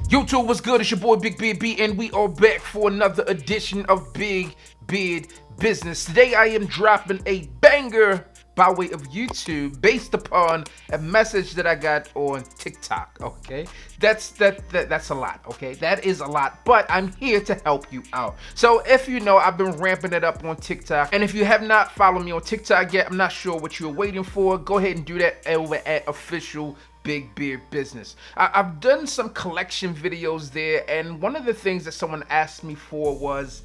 YouTube, what's good? It's your boy Big Beard B, and we are back for another edition of Big Beard Business. Today I am dropping a banger by way of YouTube based upon a message that I got on TikTok. Okay, that's a lot. Okay, that is a lot, but I'm here to help you out. So if you know, I've been ramping it up on TikTok, and if you have not followed me on TikTok yet, I'm not sure what you're waiting for. Go ahead and do that over at official Big Beard Business. I've done some collection videos there, and one of the things that someone asked me for was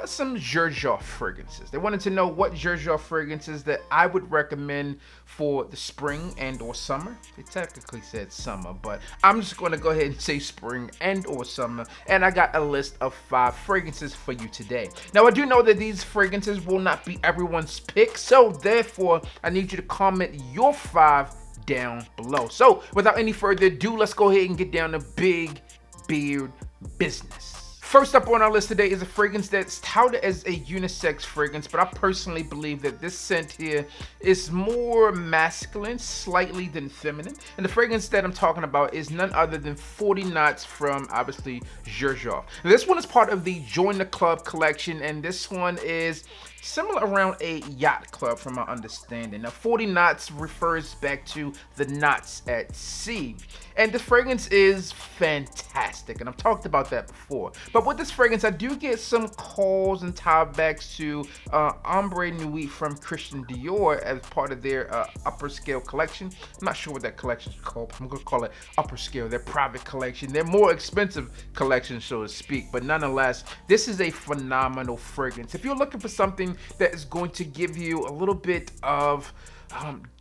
some Xerjoff fragrances. They wanted to know what Xerjoff fragrances that I would recommend for the spring and or summer. It technically said summer, but I'm just going to go ahead and say spring and or summer, and I got a list of 5 fragrances for you today. Now I do know that these fragrances will not be everyone's pick, so therefore I need you to comment your 5 down below. So without any further ado, let's go ahead and get down to Big Beard Business. First up on our list today is a fragrance that's touted as a unisex fragrance, but I personally believe that this scent here is more masculine slightly than feminine. And the fragrance that I'm talking about is none other than 40 Knots from obviously Xerjoff. This one is part of the Join the Club collection, and this one is similar around a yacht club from my understanding. Now 40 Knots refers back to the knots at sea, and the fragrance is fantastic, and I've talked about that before. But with this fragrance, I do get some calls and tiebacks to Ombre Nuit from Christian Dior as part of their upper scale collection. I'm not sure what that collection is called. I'm gonna call it upper scale, their private collection, their more expensive collection, so to speak. But nonetheless, this is a phenomenal fragrance. If you're looking for something that is going to give you a little bit of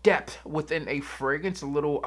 depth within a fragrance, a little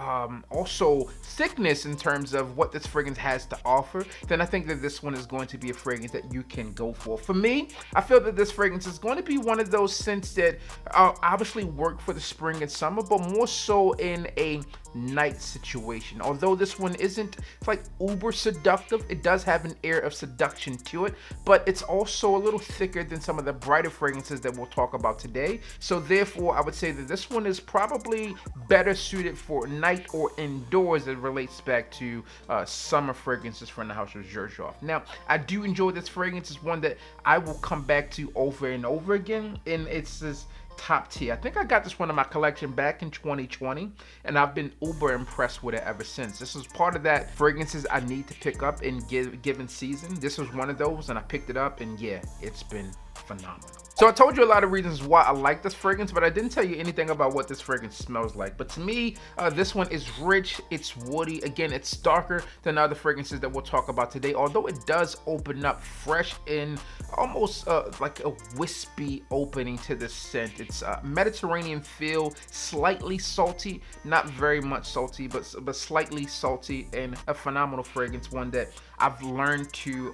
also thickness in terms of what this fragrance has to offer, then I think that this one is going to be a fragrance that you can go for. For me, I feel that this fragrance is going to be one of those scents that obviously work for the spring and summer, but more so in a night situation. Although this one isn't like uber seductive, it does have an air of seduction to it, but it's also a little thicker than some of the brighter fragrances that we'll talk about today. So therefore, I would say that this one is probably better suited for night or indoors as it relates back to summer fragrances from the house of Xerjoff. Now, I do enjoy this fragrance. It's one that I will come back to over and over again, and it's this top tier. I think I got this one in my collection back in 2020, and I've been uber impressed with it ever since. This was part of that fragrances I need to pick up in given season. This was one of those, and I picked it up, and yeah, it's been phenomenal. So I told you a lot of reasons why I like this fragrance, but I didn't tell you anything about what this fragrance smells like. But to me, this one is rich, it's woody. Again, it's darker than other fragrances that we'll talk about today, although it does open up fresh in almost like a wispy opening to the scent. It's Mediterranean feel, slightly salty, not very much salty, but slightly salty, and a phenomenal fragrance, one that I've learned to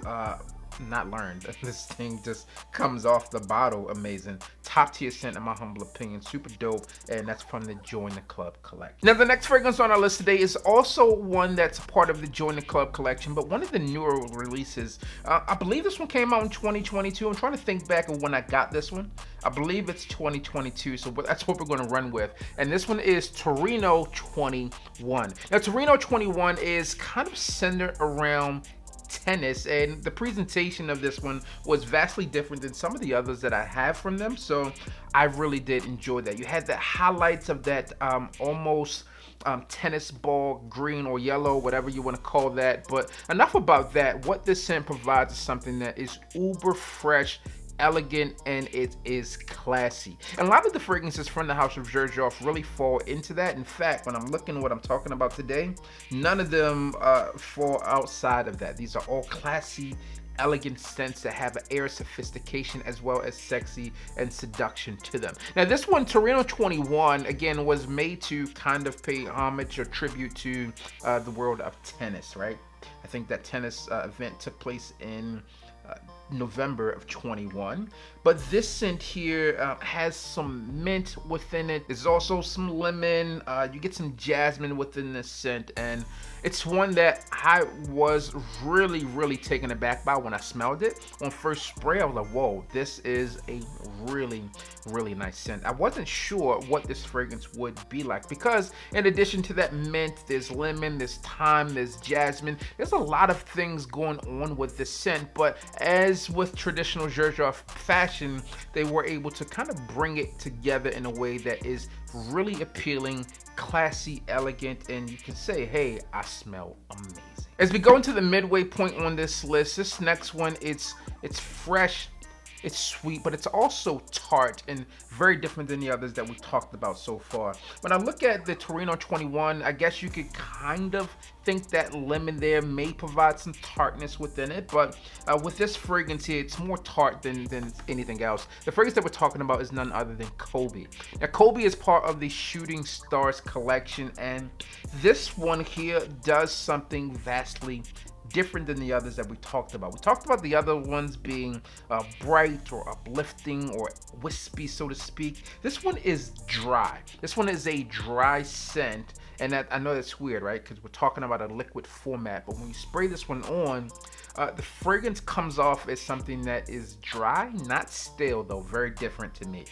not learned. This thing just comes off the bottle amazing. Top tier scent in my humble opinion, super dope, and that's from the Join the Club collection. Now the next fragrance on our list today is also one that's part of the Join the Club collection, but one of the newer releases. I believe this one came out in 2022. I'm trying to think back of when I got this one. I believe it's 2022, so that's what we're going to run with. And this one is Torino21. Now Torino21 is kind of centered around tennis, and the presentation of this one was vastly different than some of the others that I have from them, so I really did enjoy that. You had the highlights of that almost tennis ball green or yellow, whatever you want to call that. But enough about that. What this scent provides is something that is uber fresh, elegant, and it is classy. And a lot of the fragrances from the house of Xerjoff really fall into that. In fact, when I'm looking at what I'm talking about today, none of them fall outside of that. These are all classy, elegant scents that have an air of sophistication as well as sexy and seduction to them. Now this one, Torino21, again, was made to kind of pay homage or tribute to the world of tennis, right? I think that tennis event took place in November of 21. But this scent here has some mint within it. There's also some lemon. You get some jasmine within this scent, and it's one that I was really taken aback by when I smelled it. On first spray, I was like, whoa, this is a really nice scent. I wasn't sure what this fragrance would be like, because in addition to that mint, there's lemon, there's thyme, there's jasmine. There's a lot of things going on with this scent, but as with traditional Xerjoff fashion, they were able to kind of bring it together in a way that is really appealing, classy, elegant, and you can say, hey, I smell amazing. As we go into the midway point on this list, this next one, it's fresh, it's sweet, but it's also tart and very different than the others that we talked about so far. When I look at the Torino 21, I guess you could kind of think that lemon there may provide some tartness within it, but with this fragrance here, it's more tart than anything else. The fragrance that we're talking about is none other than Kobe. Now, Kobe is part of the Shooting Stars collection, and this one here does something vastly different than the others that we talked about. We talked about the other ones being bright or uplifting or wispy, so to speak. This one is dry. This one is a dry scent, and I know that's weird, right? Because we're talking about a liquid format, but when you spray this one on, the fragrance comes off as something that is dry, not stale though, very different to me.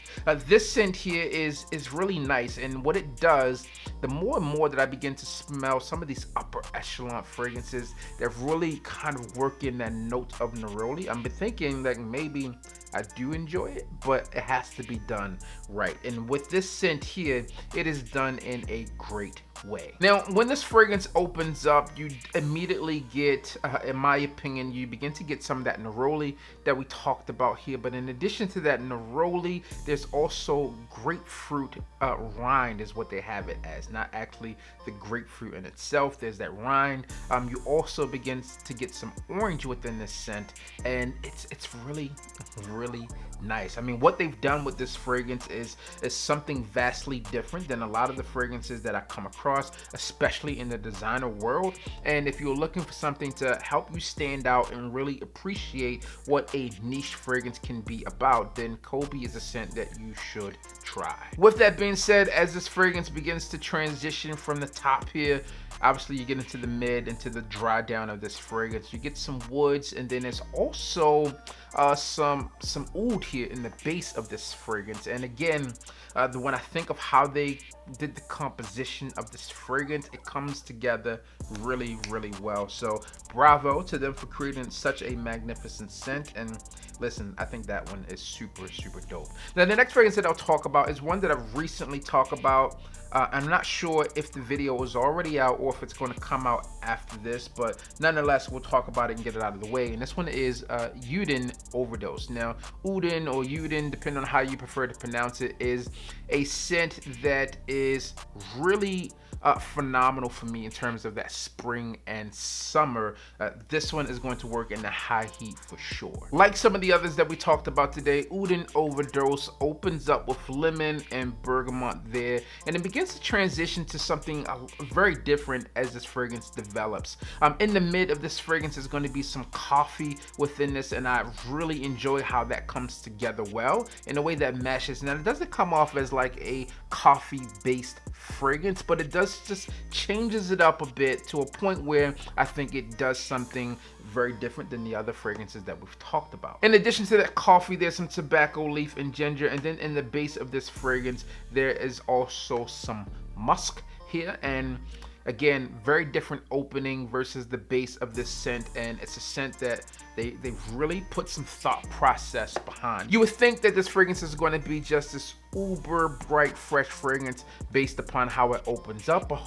This scent here is really nice, and what it does, the more and more that I begin to smell some of these upper echelon fragrances that really kind of work in that note of neroli, I'm thinking that maybe I do enjoy it, but it has to be done right. And with this scent here, it is done in a great way. Now, when this fragrance opens up, you immediately get, in my opinion, you begin to get some of that neroli that we talked about here. But in addition to that neroli, there's also grapefruit rind is what they have it as, not actually the grapefruit in itself. There's that rind. You also begin to get some orange within this scent, and it's really nice. I mean, what they've done with this fragrance is something vastly different than a lot of the fragrances that I come across, especially in the designer world. And if you're looking for something to help you stand out and really appreciate what a niche fragrance can be about, then Kobe is a scent that you should try. With that being said, as this fragrance begins to transition from the top here, obviously you get into the mid, into the dry down of this fragrance, you get some woods, and then there's also some oud here in the base of this fragrance. And again, when I think of how they did the composition of this fragrance, it comes together really well. So bravo to them for creating such a magnificent scent. And listen, I think that one is super dope. Now, the next fragrance that I'll talk about is one that I've recently talked about. I'm not sure if the video is already out or if it's going to come out after this, but nonetheless, we'll talk about it and get it out of the way. And this one is Uden Overdose. Now, Uden or Uden, depending on how you prefer to pronounce it, is a scent that is really phenomenal for me in terms of that spring and summer. This one is going to work in the high heat for sure. Like some of the others that we talked about today, Uden Overdose opens up with lemon and bergamot there, and it begins to transition to something very different as this fragrance develops. In the mid of this fragrance is going to be some coffee within this, and I really enjoy how that comes together well in a way that meshes. Now, it doesn't come off as like a coffee based fragrance, but it does just changes it up a bit to a point where I think it does something very different than the other fragrances that we've talked about. In addition to that coffee, there's some tobacco leaf and ginger, and then in the base of this fragrance there is also some musk here. And again, very different opening versus the base of this scent, and it's a scent that they've really put some thought process behind. You would think that this fragrance is going to be just this uber bright fresh fragrance based upon how it opens up, but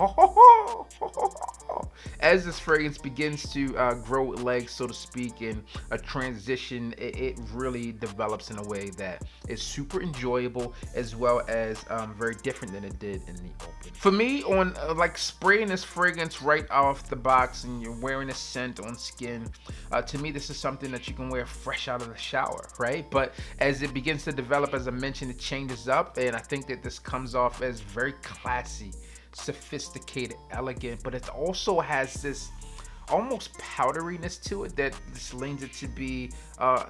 as this fragrance begins to grow legs, so to speak, in a transition, it really develops in a way that is super enjoyable, as well as very different than it did in the open. For me, on like spraying this fragrance right off the box and you're wearing a scent on skin, to me this is something that you can wear fresh out of the shower, right? But as it begins to develop, as I mentioned, it changes up, and I think that this comes off as very classy, sophisticated, elegant, but it also has this almost powderiness to it that just lends it to be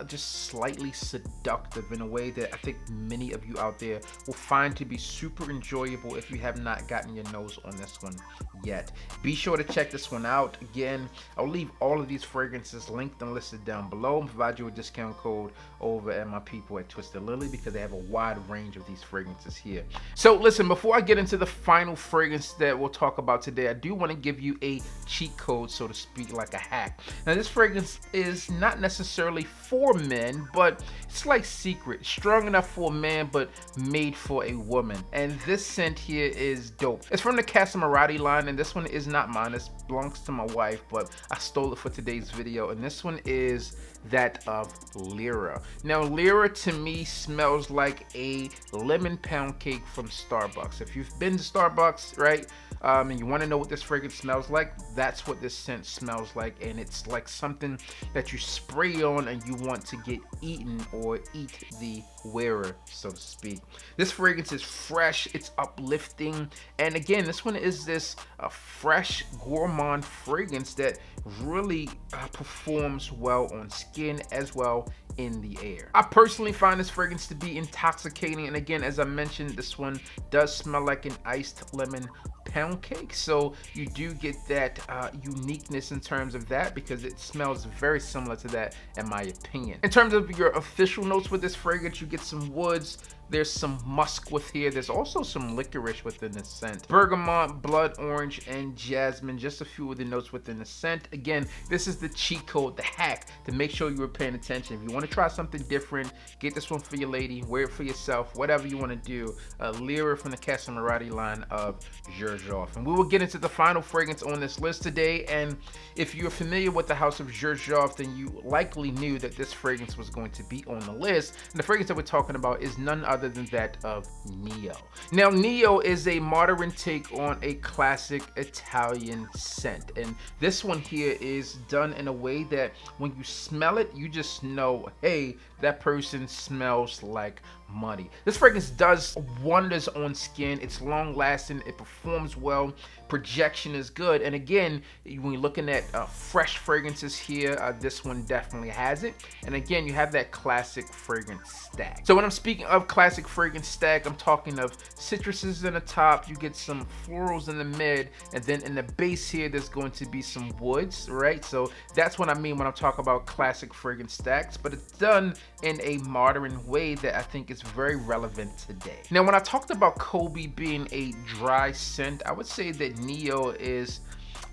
just slightly seductive in a way that I think many of you out there will find to be super enjoyable if you have not gotten your nose on this one yet. Be sure to check this one out. Again, I'll leave all of these fragrances linked and listed down below and provide you a discount code over at my people at Twisted Lily because they have a wide range of these fragrances here. So listen, before I get into the final fragrance that we'll talk about today, I do want to give you a cheat code, so to speak, like a hack. Now this fragrance is not necessarily for men, but it's like secret, strong enough for a man but made for a woman. And this scent here is dope. It's from the Casamarati line, and this one is not mine. It belongs to my wife, but I stole it for today's video. And this one is that of Lira. Now Lira to me smells like a lemon pound cake from Starbucks. If you've been to Starbucks, right, and you want to know what this fragrance smells like, that's what this scent smells like. And it's like something that you spray on and you want to get eaten or eat the wearer, so to speak. This fragrance is fresh, it's uplifting, and again, this one is this fresh gourmand fragrance that really performs well on skin as well in the air. I personally find this fragrance to be intoxicating, and again, as I mentioned, this one does smell like an iced lemon pound cake, so you do get that uniqueness in terms of that because it smells very similar to that in my opinion. In terms of your official notes with this fragrance, you get some woods, there's some musk with here, there's also some licorice within the scent, bergamot, blood orange, and jasmine, just a few of the notes within the scent. Again, this is the cheat code, the hack to make sure you were paying attention. If you want to try something different, get this one for your lady, wear it for yourself, whatever you want to do. Lira from the Casamarati line of Xerjoff. And we will get into the final fragrance on this list today, and if you're familiar with the house of Xerjoff, then you likely knew that this fragrance was going to be on the list. And the fragrance that we're talking about is none other than that of Nio. Now Nio is a modern take on a classic Italian scent, and this one here is done in a way that when you smell it, you just know, hey, that person smells like money. This fragrance does wonders on skin. It's long lasting, it performs well, projection is good, and again, when you're looking at fresh fragrances here, this one definitely has it. And again, you have that classic fragrance stack. So when I'm speaking of classic fragrance stack, I'm talking of citruses in the top, you get some florals in the mid, and then in the base here there's going to be some woods, right? So that's what I mean when I'm talking about classic fragrance stacks, but it's done in a modern way that I think is very relevant today. Now when I talked about Kobe being a dry scent, I would say that Nio is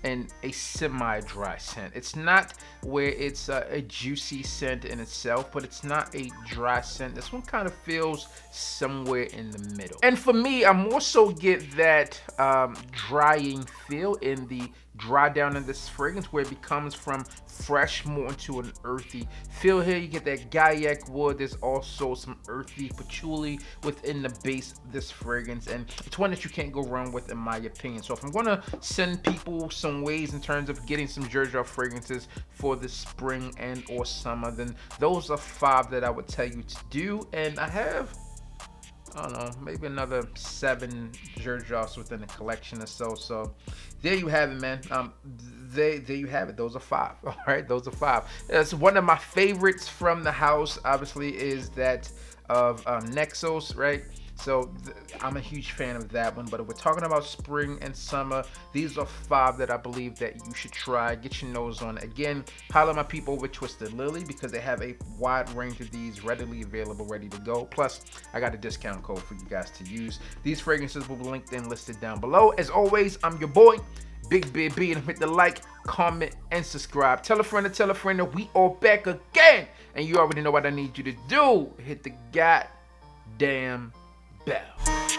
a semi-dry scent. It's not where it's a juicy scent in itself, but it's not a dry scent. This one kind of feels somewhere in the middle. And for me, I more so get that drying feel in the dry down in this fragrance, where it becomes from fresh more into an earthy feel. Here you get that gaiac wood, there's also some earthy patchouli within the base of this fragrance, and it's one that you can't go wrong with in my opinion. So if I'm gonna send people some ways in terms of getting some Xerjoff fragrances for the spring and or summer, then those are 5 that I would tell you to do. And I have, I don't know, maybe another 7 Xerjoffs within the collection or so. So there you have it, man. There you have it. Those are 5. All right, those are 5. That's one of my favorites from the house. Obviously, is that of Naxos, right? So I'm a huge fan of that one. But if we're talking about spring and summer, these are 5 that I believe that you should try. Get your nose on. Again, holler my people over Twisted Lily because they have a wide range of these readily available, ready to go. Plus, I got a discount code for you guys to use. These fragrances will be linked and listed down below. As always, I'm your boy, Big Beard B, and hit the like, comment, and subscribe. Tell a friend that we are back again. And you already know what I need you to do. Hit the goddamn bell.